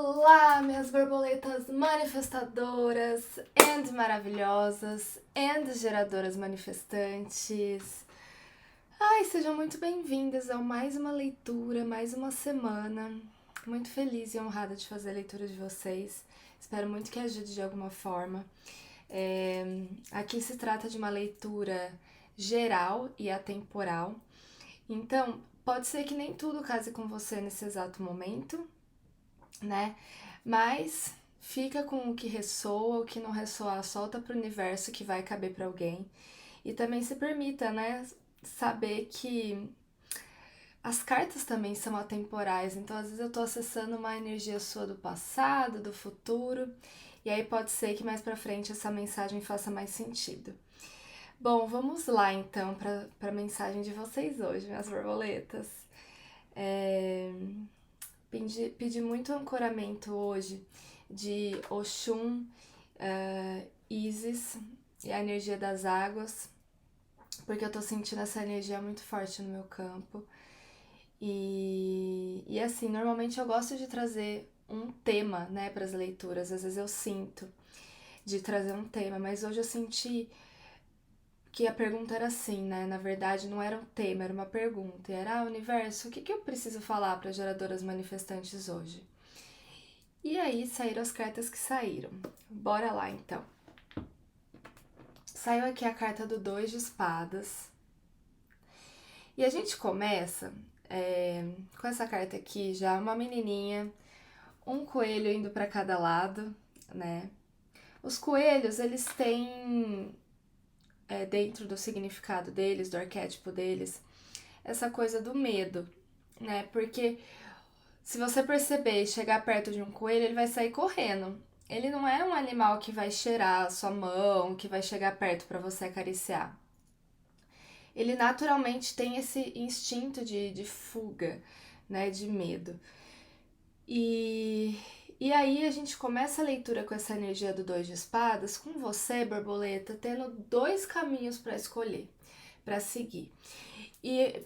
Olá, minhas borboletas manifestadoras and maravilhosas and geradoras manifestantes. Ai, sejam muito bem-vindas a mais uma leitura, mais uma semana. Muito feliz e honrada de fazer a leitura de vocês. Espero muito que ajude de alguma forma. Aqui se trata de uma leitura geral e atemporal. Então, pode ser que nem tudo case com você nesse exato momento, né? Mas fica com o que ressoa, o que não ressoar, solta pro universo que vai caber para alguém. E também se permita, né, saber que as cartas também são atemporais, então às vezes eu tô acessando uma energia sua do passado, do futuro, e aí pode ser que mais pra frente essa mensagem faça mais sentido. Bom, vamos lá então para a mensagem de vocês hoje, minhas borboletas. Pedi muito ancoramento hoje de Oxum, Isis e a energia das águas, porque eu tô sentindo essa energia muito forte no meu campo. E assim, normalmente eu gosto de trazer um tema, né, para as leituras. Às vezes eu sinto de trazer um tema, mas hoje eu senti que a pergunta era assim, né? Na verdade, não era um tema, era uma pergunta. E era, universo, o que eu preciso falar para geradoras manifestantes hoje? E aí saíram as cartas que saíram. Bora lá então. Saiu aqui a carta do 2 de espadas. E a gente começa com essa carta aqui, já uma menininha, um coelho indo para cada lado, né? Os coelhos, eles têm, dentro do significado deles, do arquétipo deles, essa coisa do medo, né? Porque se você perceber e chegar perto de um coelho, ele vai sair correndo. Ele não é um animal que vai cheirar a sua mão, que vai chegar perto para você acariciar. Ele naturalmente tem esse instinto de fuga, né, de medo. E aí a gente começa a leitura com essa energia do 2 de espadas, com você, borboleta, tendo dois caminhos para escolher, para seguir. E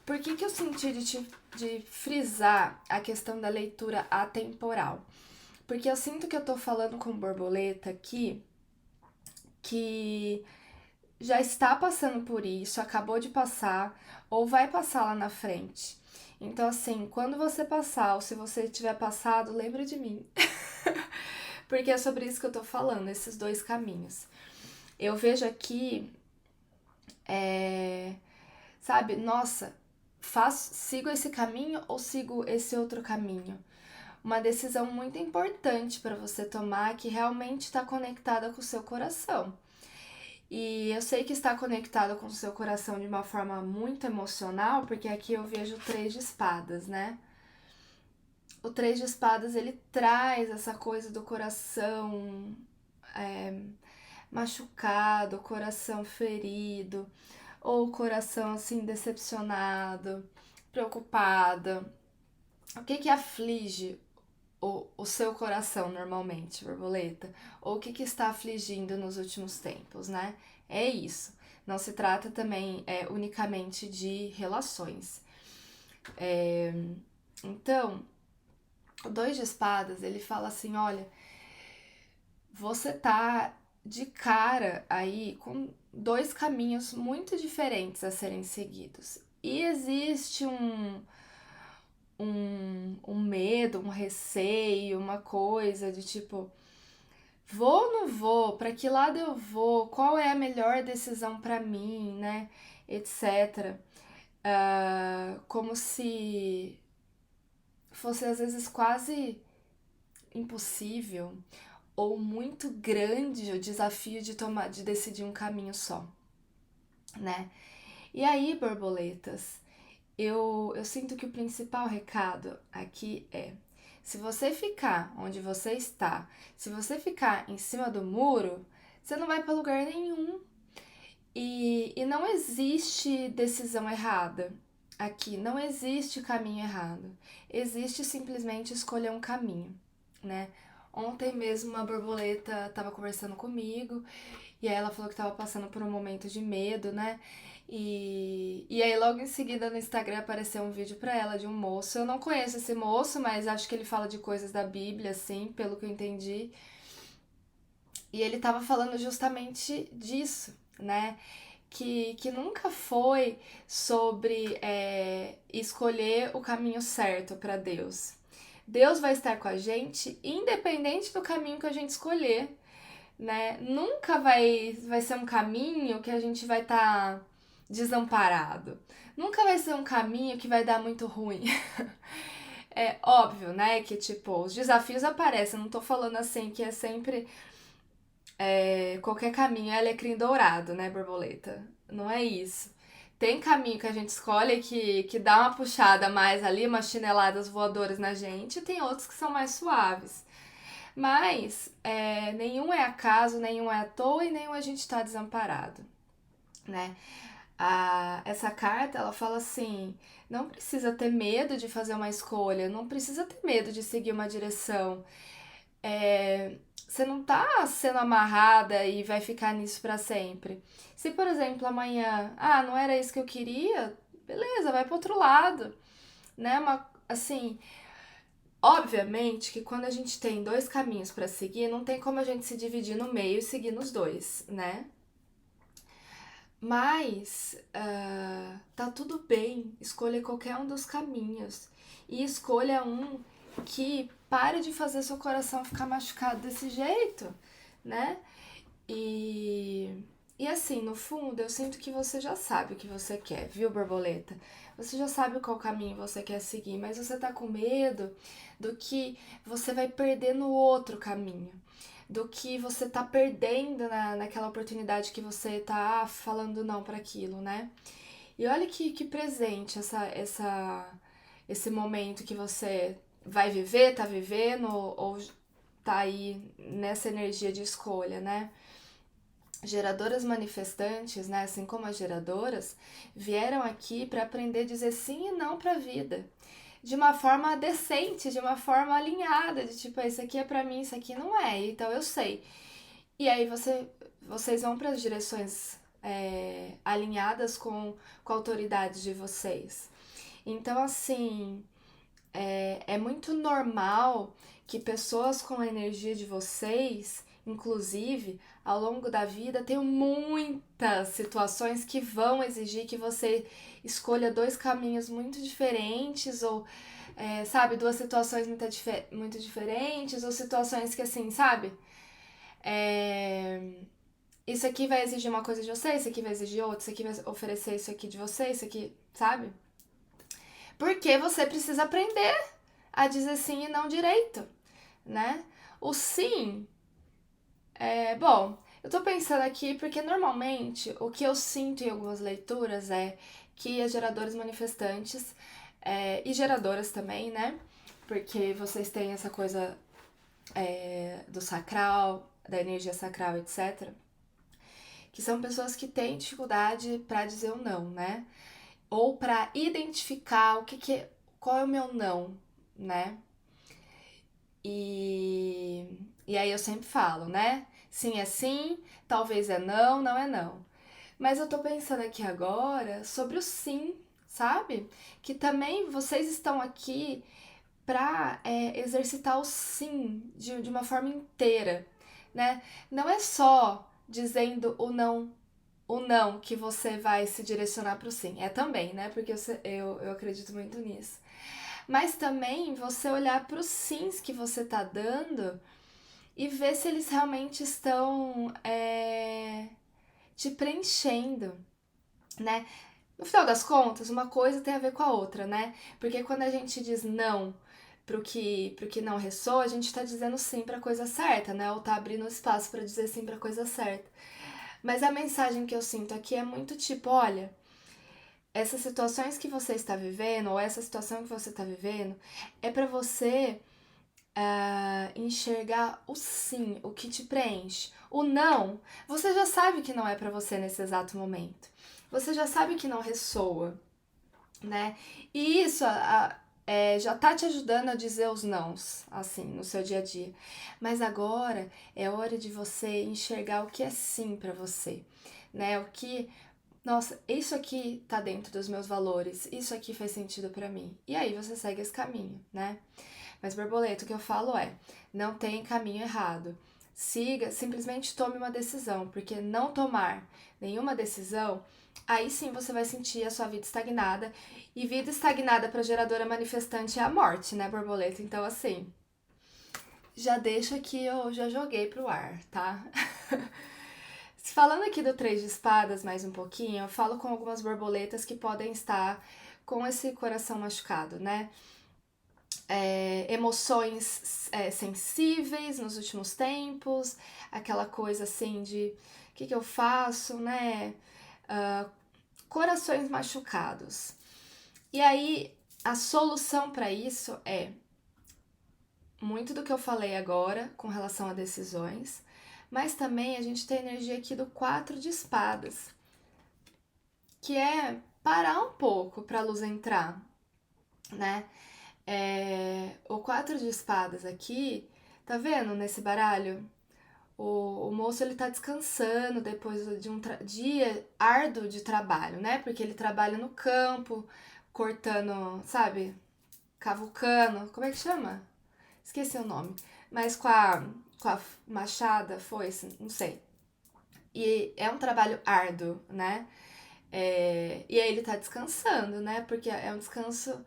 por que eu senti de frisar a questão da leitura atemporal? Porque eu sinto que eu tô falando com borboleta aqui que já está passando por isso, acabou de passar ou vai passar lá na frente. Então, assim, quando você passar ou se você tiver passado, lembra de mim. Porque é sobre isso que eu tô falando, esses dois caminhos. Eu vejo aqui, sabe, nossa, sigo esse caminho ou sigo esse outro caminho? Uma decisão muito importante para você tomar que realmente está conectada com o seu coração. E eu sei que está conectado com o seu coração de uma forma muito emocional, porque aqui eu vejo o 3 de espadas, né? O 3 de espadas, ele traz essa coisa do coração machucado, coração ferido, ou coração assim decepcionado, preocupado. O que aflige o seu coração normalmente, borboleta? Ou o que está afligindo nos últimos tempos, né? É isso. Não se trata também unicamente de relações. Então, o 2 de espadas, ele fala assim, olha, você tá de cara aí com dois caminhos muito diferentes a serem seguidos. E existe um medo, um receio, uma coisa de tipo, vou ou não vou? Para que lado eu vou? Qual é a melhor decisão para mim, né? Etc. Como se fosse às vezes quase impossível ou muito grande o desafio de decidir um caminho só, né? E aí, borboletas, eu sinto que o principal recado aqui é: se você ficar onde você está, se você ficar em cima do muro, você não vai para lugar nenhum. E não existe decisão errada aqui, não existe caminho errado. Existe simplesmente escolher um caminho, né? Ontem mesmo uma borboleta estava conversando comigo e aí ela falou que estava passando por um momento de medo, né? E aí logo em seguida no Instagram apareceu um vídeo pra ela de um moço. Eu não conheço esse moço, mas acho que ele fala de coisas da Bíblia, assim, pelo que eu entendi. E ele tava falando justamente disso, né? Que nunca foi sobre escolher o caminho certo pra Deus. Deus vai estar com a gente independente do caminho que a gente escolher, né? Nunca vai ser um caminho que a gente vai estar desamparado. Nunca vai ser um caminho que vai dar muito ruim. É óbvio, né, que tipo, os desafios aparecem, eu não tô falando assim que é sempre qualquer caminho é alecrim dourado, né, borboleta? Não é isso. Tem caminho que a gente escolhe que dá uma puxada mais ali, umas chineladas voadoras na gente, e tem outros que são mais suaves. Mas nenhum é acaso, nenhum é à toa e nenhum a gente está desamparado, né? Essa carta, ela fala assim, não precisa ter medo de fazer uma escolha, não precisa ter medo de seguir uma direção. Você não tá sendo amarrada e vai ficar nisso para sempre. Se, por exemplo, amanhã, não era isso que eu queria, beleza, vai pro outro lado, né? Assim, obviamente que quando a gente tem dois caminhos para seguir, não tem como a gente se dividir no meio e seguir nos dois, né? Mas tá tudo bem, escolha qualquer um dos caminhos e escolha um que pare de fazer seu coração ficar machucado desse jeito, né? E, e assim, no fundo, eu sinto que você já sabe o que você quer, viu, borboleta? Você já sabe qual caminho você quer seguir, mas você tá com medo do que você vai perder no outro caminho, do que você tá perdendo naquela oportunidade que você tá falando não para aquilo, né? E olha que presente esse momento que você vai viver, tá vivendo, ou tá aí nessa energia de escolha, né? Geradoras manifestantes, né, assim como as geradoras, vieram aqui para aprender a dizer sim e não para a vida. De uma forma decente, de uma forma alinhada, de tipo, isso aqui é para mim, isso aqui não é, então eu sei. E aí vocês vão para as direções alinhadas com a autoridade de vocês. Então, assim, é muito normal que pessoas com a energia de vocês, inclusive, ao longo da vida, tenham muitas situações que vão exigir que você escolha dois caminhos muito diferentes, ou, sabe, duas situações muito diferentes, ou situações que, assim, sabe? É, isso aqui vai exigir uma coisa de você, isso aqui vai exigir outra, isso aqui vai oferecer isso aqui de você, isso aqui, sabe? Porque você precisa aprender a dizer sim e não direito, né? O sim bom, eu tô pensando aqui porque normalmente o que eu sinto em algumas leituras é que as geradoras manifestantes e geradoras também, né? Porque vocês têm essa coisa do sacral, da energia sacral, etc. Que são pessoas que têm dificuldade para dizer o não, né? Ou para identificar qual é o meu não, né? E aí eu sempre falo, né? Sim é sim, talvez é não, não é não. Mas eu tô pensando aqui agora sobre o sim, sabe? Que também vocês estão aqui pra exercitar o sim de uma forma inteira, né? Não é só dizendo o não que você vai se direcionar pro sim. É também, né? Porque eu acredito muito nisso. Mas também você olhar para os sims que você tá dando e ver se eles realmente estão te preenchendo, né? No final das contas, uma coisa tem a ver com a outra, né? Porque quando a gente diz não pro que não ressoa, a gente tá dizendo sim pra coisa certa, né? Ou tá abrindo espaço para dizer sim pra coisa certa. Mas a mensagem que eu sinto aqui é muito tipo, olha, essas situações que você está vivendo, ou essa situação que você está vivendo, é para você enxergar o sim, o que te preenche. O não, você já sabe que não é para você nesse exato momento. Você já sabe que não ressoa, né? E isso já tá te ajudando a dizer os nãos, assim, no seu dia a dia. Mas agora é hora de você enxergar o que é sim para você, né? O que nossa, isso aqui tá dentro dos meus valores, isso aqui faz sentido pra mim. E aí você segue esse caminho, né? Mas, borboleta, o que eu falo é, não tem caminho errado. Siga, simplesmente tome uma decisão, porque não tomar nenhuma decisão, aí sim você vai sentir a sua vida estagnada. E vida estagnada para geradora manifestante é a morte, né, borboleta? Então, assim, já deixo aqui, eu já joguei pro ar, tá? Falando aqui do Três de Espadas mais um pouquinho, eu falo com algumas borboletas que podem estar com esse coração machucado, né? Emoções sensíveis nos últimos tempos, aquela coisa assim de o que eu faço, né? Corações machucados. E aí, a solução para isso é muito do que eu falei agora com relação a decisões, mas também a gente tem a energia aqui do 4 de espadas, que é parar um pouco para a luz entrar, né? O 4 de espadas aqui, tá vendo nesse baralho? O moço ele tá descansando depois de um dia árduo de trabalho, né? Porque ele trabalha no campo, cortando, sabe? Cavucando, como é que chama? Esqueci o nome. Mas com a machada, foice, não sei. E é um trabalho árduo, né? E aí ele tá descansando, né? Porque é um descanso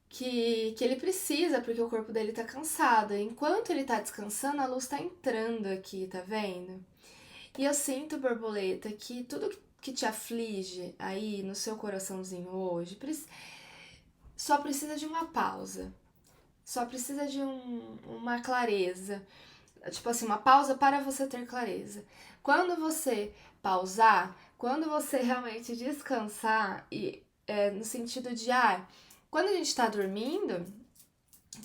que ele precisa, porque o corpo dele tá cansado. Enquanto ele tá descansando, a luz tá entrando aqui, tá vendo? E eu sinto, borboleta, que tudo que te aflige aí no seu coraçãozinho hoje só precisa de uma pausa. Só precisa de uma clareza. Tipo assim, uma pausa para você ter clareza. Quando você pausar, quando você realmente descansar, e no sentido de, quando a gente tá dormindo,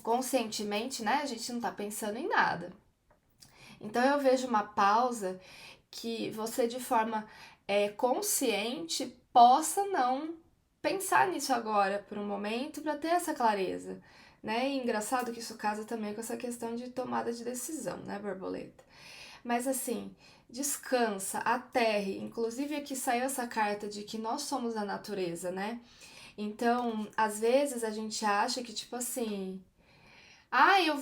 conscientemente, né, a gente não tá pensando em nada. Então eu vejo uma pausa que você, de forma consciente, possa não pensar nisso agora por um momento para ter essa clareza, né? E engraçado que isso casa também com essa questão de tomada de decisão, né, borboleta? Mas assim, descansa, aterre. Inclusive aqui saiu essa carta de que nós somos a natureza, né? Então, às vezes a gente acha que tipo assim, eu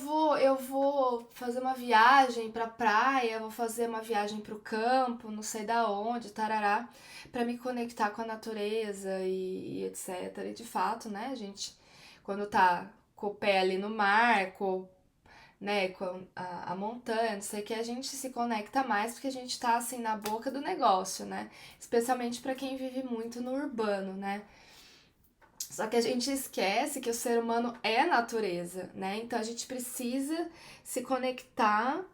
vou fazer uma viagem pra praia, vou fazer uma viagem pro campo, não sei da onde, tarará, pra me conectar com a natureza e etc. E de fato, né, a gente, quando tá com o pé ali no mar, né, com a montanha, não sei o que, a gente se conecta mais porque a gente tá assim na boca do negócio, né? Especialmente pra quem vive muito no urbano, né? Só que a gente esquece que o ser humano é natureza, né? Então a gente precisa se conectar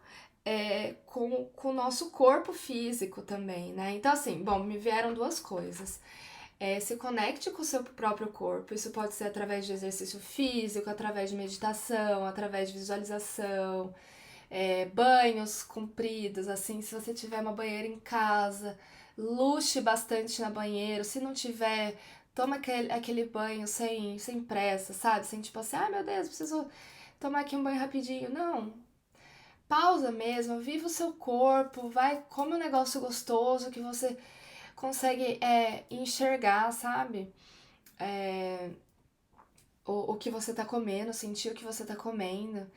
com o nosso corpo físico também, né? Então, assim, bom, me vieram duas coisas. Se conecte com o seu próprio corpo. Isso pode ser através de exercício físico, através de meditação, através de visualização, banhos compridos, assim, se você tiver uma banheira em casa, luxe bastante na banheira. Se não tiver, toma aquele banho sem pressa, sabe? Sem tipo assim, meu Deus, preciso tomar aqui um banho rapidinho. Não. Pausa mesmo, viva o seu corpo, vai, come um negócio gostoso que você consegue enxergar, sabe? O que você tá comendo, sentir o que você tá comendo.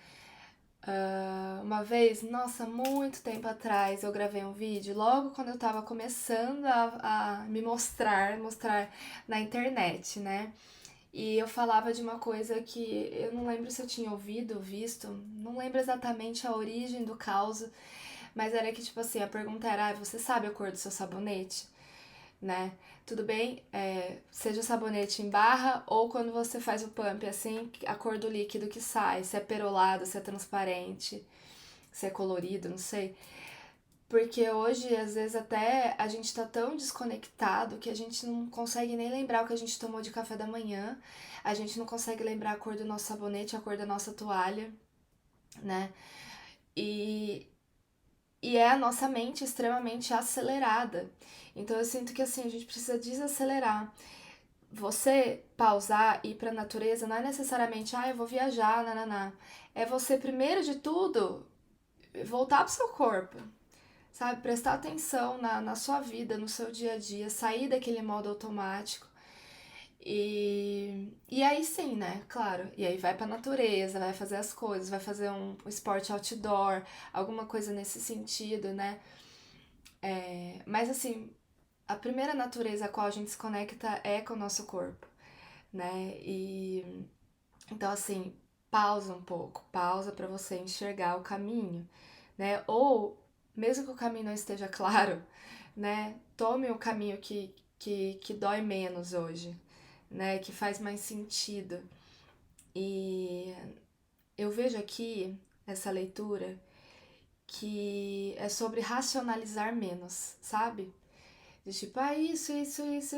Uma vez, nossa, muito tempo atrás, eu gravei um vídeo logo quando eu tava começando a me mostrar na internet, né? E eu falava de uma coisa que eu não lembro se eu tinha ouvido, visto, não lembro exatamente a origem do caos, mas era que, tipo assim, a pergunta era: você sabe a cor do seu sabonete? Né? Tudo bem, seja o sabonete em barra ou quando você faz o pump, assim, a cor do líquido que sai, se é perolado, se é transparente, se é colorido, não sei. Porque hoje, às vezes, até a gente tá tão desconectado que a gente não consegue nem lembrar o que a gente tomou de café da manhã, a gente não consegue lembrar a cor do nosso sabonete, a cor da nossa toalha, né? E, e é a nossa mente extremamente acelerada. Então eu sinto que assim, a gente precisa desacelerar. Você pausar e ir pra natureza não é necessariamente, eu vou viajar, nananá. É você, primeiro de tudo, voltar pro seu corpo. sabe? Prestar atenção na sua vida, no seu dia a dia, sair daquele modo automático. E aí sim, né? Claro. E aí vai pra natureza, vai fazer as coisas, vai fazer um esporte outdoor, alguma coisa nesse sentido, né? Mas assim, a primeira natureza a qual a gente se conecta é com o nosso corpo, né? E então assim, pausa um pouco, pausa pra você enxergar o caminho, né? Ou mesmo que o caminho não esteja claro, né? Tome o caminho que dói menos hoje, né? Que faz mais sentido. E eu vejo aqui essa leitura que é sobre racionalizar menos, sabe? De tipo, isso,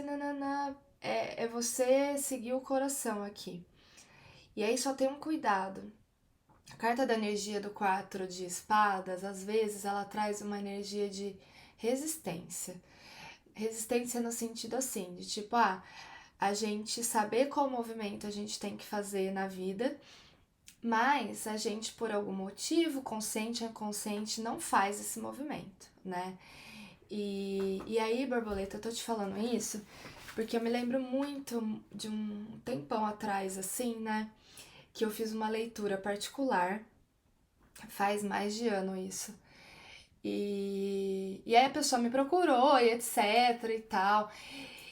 nananã. É você seguir o coração aqui. E aí só tem um cuidado. A carta da energia do 4 de espadas, às vezes, ela traz uma energia de resistência. Resistência no sentido assim, de tipo, a gente saber qual movimento a gente tem que fazer na vida, mas a gente, por algum motivo, consciente ou inconsciente, não faz esse movimento, né? E aí, borboleta, eu tô te falando isso porque eu me lembro muito de um tempão atrás, assim, né? Que eu fiz uma leitura particular, faz mais de ano isso. E aí a pessoa me procurou e etc e tal.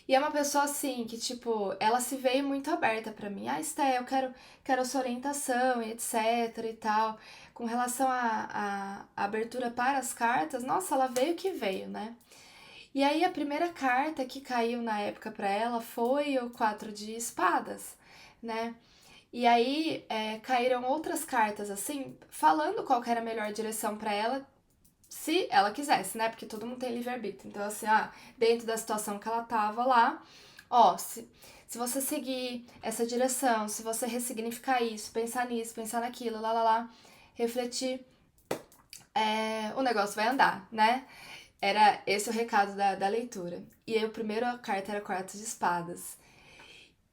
E é uma pessoa assim que, tipo, ela se veio muito aberta pra mim. Esté, eu quero a sua orientação e etc e tal. Com relação à abertura para as cartas, nossa, ela veio que veio, né? E aí a primeira carta que caiu na época pra ela foi o 4 de espadas, né? E aí caíram outras cartas assim, falando qual que era a melhor direção pra ela, se ela quisesse, né? Porque todo mundo tem livre-arbítrio. Então, assim, dentro da situação que ela tava lá, se você seguir essa direção, se você ressignificar isso, pensar nisso, pensar naquilo, lá, refletir, o negócio vai andar, né? Era esse o recado da leitura. E aí, a primeira carta era Quarto de Espadas.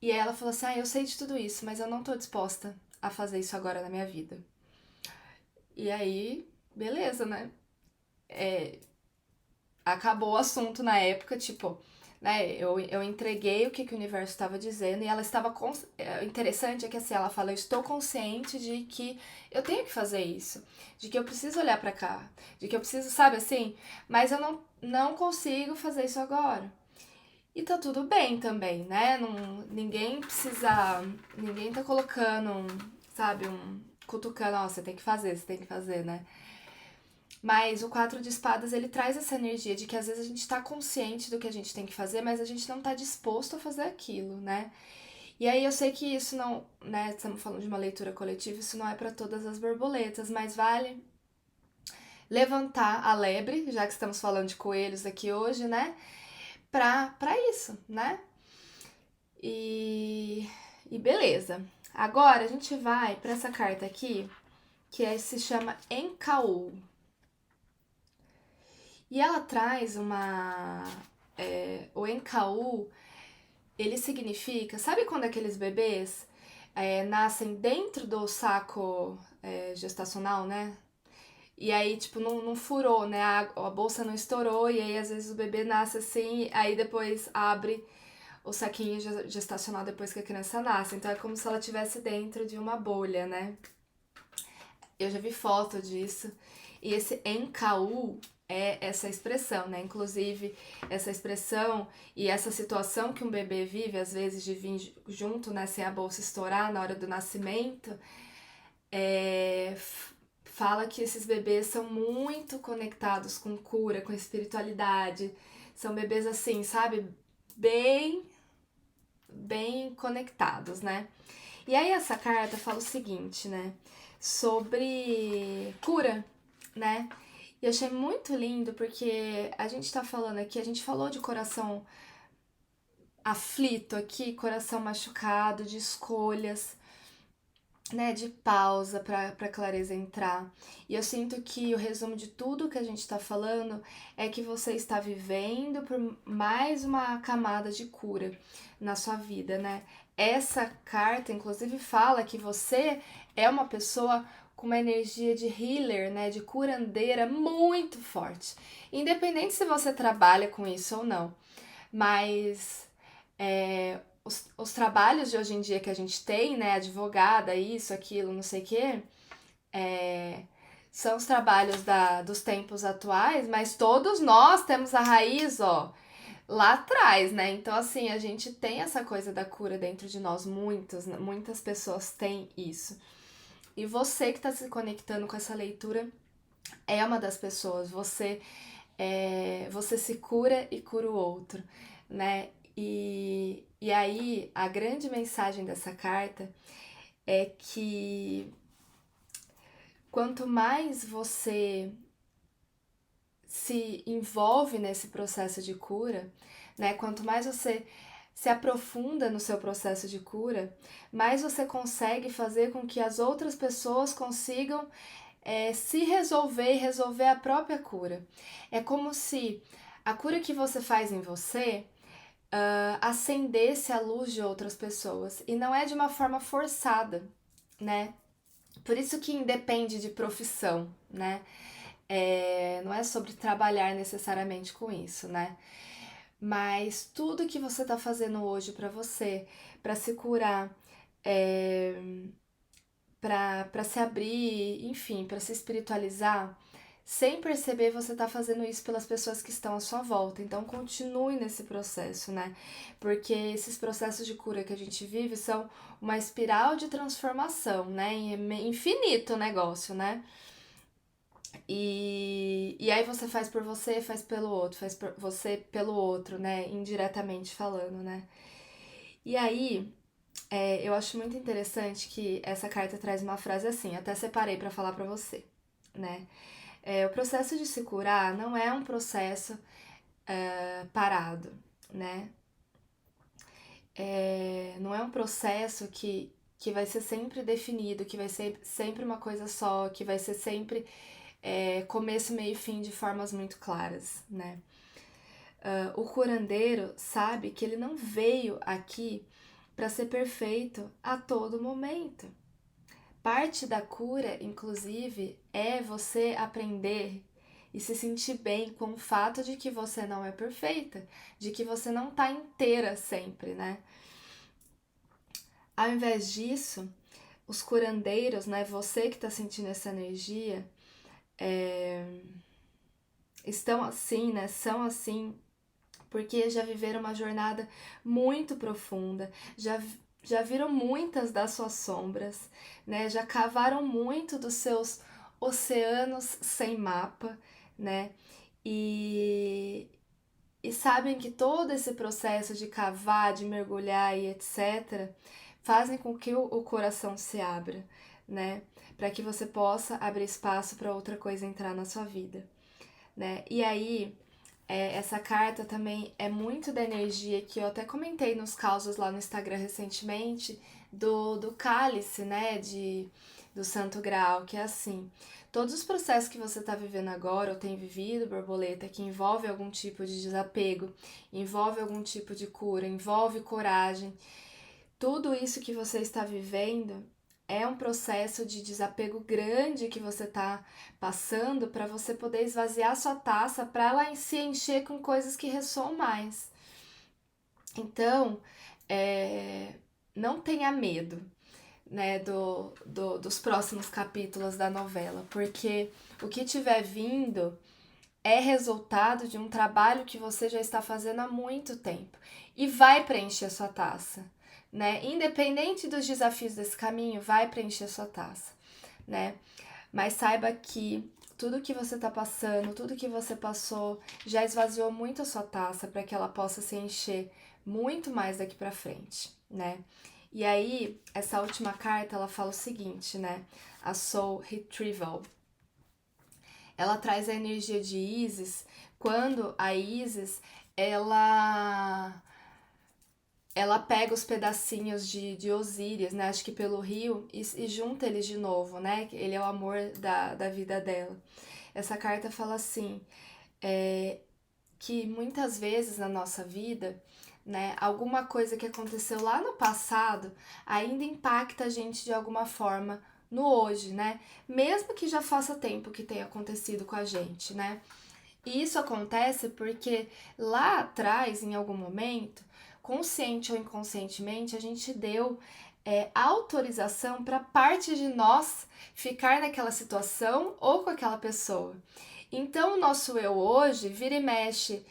E aí ela falou assim: eu sei de tudo isso, mas eu não tô disposta a fazer isso agora na minha vida. E aí, beleza, né? Acabou o assunto na época, tipo, né? Eu entreguei o que o universo estava dizendo e ela estava. Interessante é que assim, ela fala: eu estou consciente de que eu tenho que fazer isso, de que eu preciso olhar pra cá, de que eu preciso, sabe assim, mas eu não consigo fazer isso agora. E tá tudo bem também, né? Ninguém precisa. Ninguém tá colocando, sabe, cutucando, você tem que fazer, né? Mas o 4 de espadas, ele traz essa energia de que às vezes a gente tá consciente do que a gente tem que fazer, mas a gente não tá disposto a fazer aquilo, né? E aí eu sei que isso não, né, estamos falando de uma leitura coletiva, isso não é para todas as borboletas, mas vale levantar a lebre, já que estamos falando de coelhos aqui hoje, né? Pra isso, né? E beleza. Agora a gente vai para essa carta aqui, se chama Encaú. E ela traz uma. O Encaú, ele significa. Sabe quando aqueles bebês nascem dentro do saco gestacional, né? E aí, tipo, não furou, né? A bolsa não estourou, e aí às vezes o bebê nasce assim, aí depois abre o saquinho gestacional depois que a criança nasce. Então é como se ela estivesse dentro de uma bolha, né? Eu já vi foto disso. E esse NKU é essa expressão, né? Inclusive, essa expressão e essa situação que um bebê vive, às vezes, de vir junto, né? Sem a bolsa estourar na hora do nascimento, fala que esses bebês são muito conectados com cura, com espiritualidade. São bebês assim, sabe? Bem, bem conectados, né? E aí essa carta fala o seguinte, né? Sobre cura, né? E eu achei muito lindo porque a gente tá falando aqui, a gente falou de coração aflito aqui, coração machucado, de escolhas, né, de pausa para clareza entrar. E eu sinto que o resumo de tudo que a gente está falando é que você está vivendo por mais uma camada de cura na sua vida, né? Essa carta, inclusive, fala que você é uma pessoa com uma energia de healer, né, de curandeira muito forte. Independente se você trabalha com isso ou não. Mas os trabalhos de hoje em dia que a gente tem, né, advogada, isso, aquilo, não sei o quê, são os trabalhos dos tempos atuais, mas todos nós temos a raiz, ó, lá atrás, né? Então, assim, a gente tem essa coisa da cura dentro de nós, muitas pessoas têm isso. E você que está se conectando com essa leitura é uma das pessoas, você se cura e cura o outro, né? E aí, a grande mensagem dessa carta é que quanto mais você se envolve nesse processo de cura, né? Quanto mais você se aprofunda no seu processo de cura, mais você consegue fazer com que as outras pessoas consigam se resolver e resolver a própria cura. É como se a cura que você faz em você acendesse a luz de outras pessoas. E não é de uma forma forçada, né? Por isso que independe de profissão, né? Não é sobre trabalhar necessariamente com isso, né? Mas tudo que você tá fazendo hoje pra você, pra se curar, pra se abrir, enfim, pra se espiritualizar, sem perceber você tá fazendo isso pelas pessoas que estão à sua volta. Então continue nesse processo, né? Porque esses processos de cura que a gente vive são uma espiral de transformação, né? Infinito o negócio, né? E aí você faz por você, faz pelo outro, faz por você pelo outro, né? Indiretamente falando, né? E aí, eu acho muito interessante que essa carta traz uma frase assim, até separei pra falar pra você, né? O processo de se curar não é um processo parado, né? Não é um processo que vai ser sempre definido, que vai ser sempre uma coisa só, que vai ser sempre começo, meio e fim de formas muito claras, né? O curandeiro sabe que ele não veio aqui para ser perfeito a todo momento. Parte da cura, inclusive, é você aprender e se sentir bem com o fato de que você não é perfeita, de que você não tá inteira sempre, né? Ao invés disso, os curandeiros, né, você que tá sentindo essa energia, estão assim, né, são assim, porque já viveram uma jornada muito profunda, já viram muitas das suas sombras, né? Já cavaram muito dos seus oceanos sem mapa, né? E, e sabem que todo esse processo de cavar, de mergulhar e etc., fazem com que o coração se abra, né? Para que você possa abrir espaço para outra coisa entrar na sua vida, né? E aí, essa carta também é muito da energia que eu até comentei nos causos lá no Instagram recentemente, do cálice, né, do Santo Graal, que é assim, todos os processos que você está vivendo agora, ou tem vivido, borboleta, que envolve algum tipo de desapego, envolve algum tipo de cura, envolve coragem, tudo isso que você está vivendo é um processo de desapego grande que você está passando para você poder esvaziar sua taça para ela se encher com coisas que ressoam mais. Então, não tenha medo, né, dos próximos capítulos da novela, porque o que tiver vindo é resultado de um trabalho que você já está fazendo há muito tempo e vai preencher sua taça, né? Independente dos desafios desse caminho, vai preencher sua taça, né? Mas saiba que tudo que você está passando, tudo que você passou, já esvaziou muito a sua taça para que ela possa se encher muito mais daqui para frente, né? E aí, essa última carta, ela fala o seguinte, né? A Soul Retrieval. Ela traz a energia de Isis, quando a Isis, ela pega os pedacinhos de Osíris, né? Acho que pelo rio, e junta eles de novo, né? Ele é o amor da vida dela. Essa carta fala assim, que muitas vezes na nossa vida, né, alguma coisa que aconteceu lá no passado ainda impacta a gente de alguma forma no hoje, né? Mesmo que já faça tempo que tenha acontecido com a gente, né? E isso acontece porque lá atrás, em algum momento, consciente ou inconscientemente, a gente deu autorização para parte de nós ficar naquela situação ou com aquela pessoa. Então, o nosso eu hoje vira e mexe,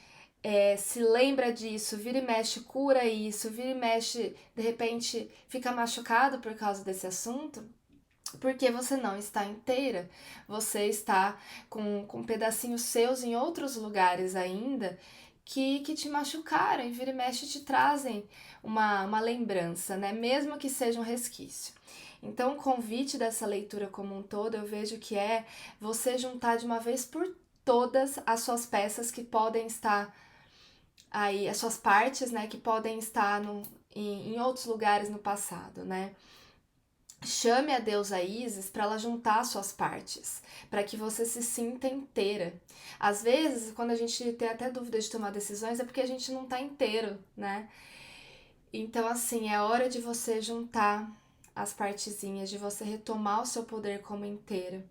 se lembra disso, vira e mexe, cura isso, vira e mexe, de repente fica machucado por causa desse assunto, porque você não está inteira, você está com pedacinhos seus em outros lugares ainda que te machucaram e vira e mexe te trazem uma lembrança, né? Mesmo que seja um resquício. Então, o convite dessa leitura como um todo, eu vejo que é você juntar de uma vez por todas as suas peças que podem estar aí, as suas partes, né, que podem estar em outros lugares no passado, né? Chame a deusa Isis para ela juntar suas partes, para que você se sinta inteira. Às vezes, quando a gente tem até dúvida de tomar decisões, é porque a gente não tá inteiro, né? Então, assim, é hora de você juntar as partezinhas, de você retomar o seu poder como inteira,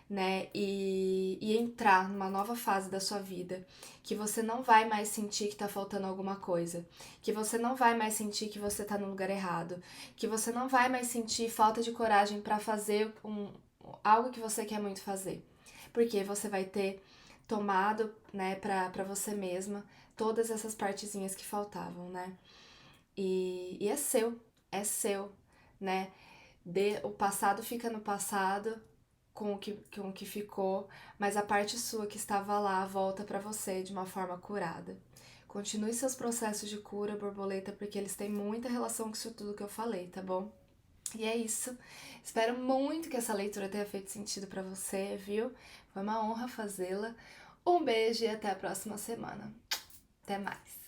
né? E entrar numa nova fase da sua vida, que você não vai mais sentir que tá faltando alguma coisa, que você não vai mais sentir que você tá no lugar errado, que você não vai mais sentir falta de coragem para fazer algo que você quer muito fazer, porque você vai ter tomado, né, para você mesma todas essas partezinhas que faltavam, né? E é seu, né? O passado fica no passado, com o que ficou, mas a parte sua que estava lá volta para você de uma forma curada. Continue seus processos de cura, borboleta, porque eles têm muita relação com isso tudo que eu falei, tá bom? E é isso. Espero muito que essa leitura tenha feito sentido para você, viu? Foi uma honra fazê-la. Um beijo e até a próxima semana. Até mais.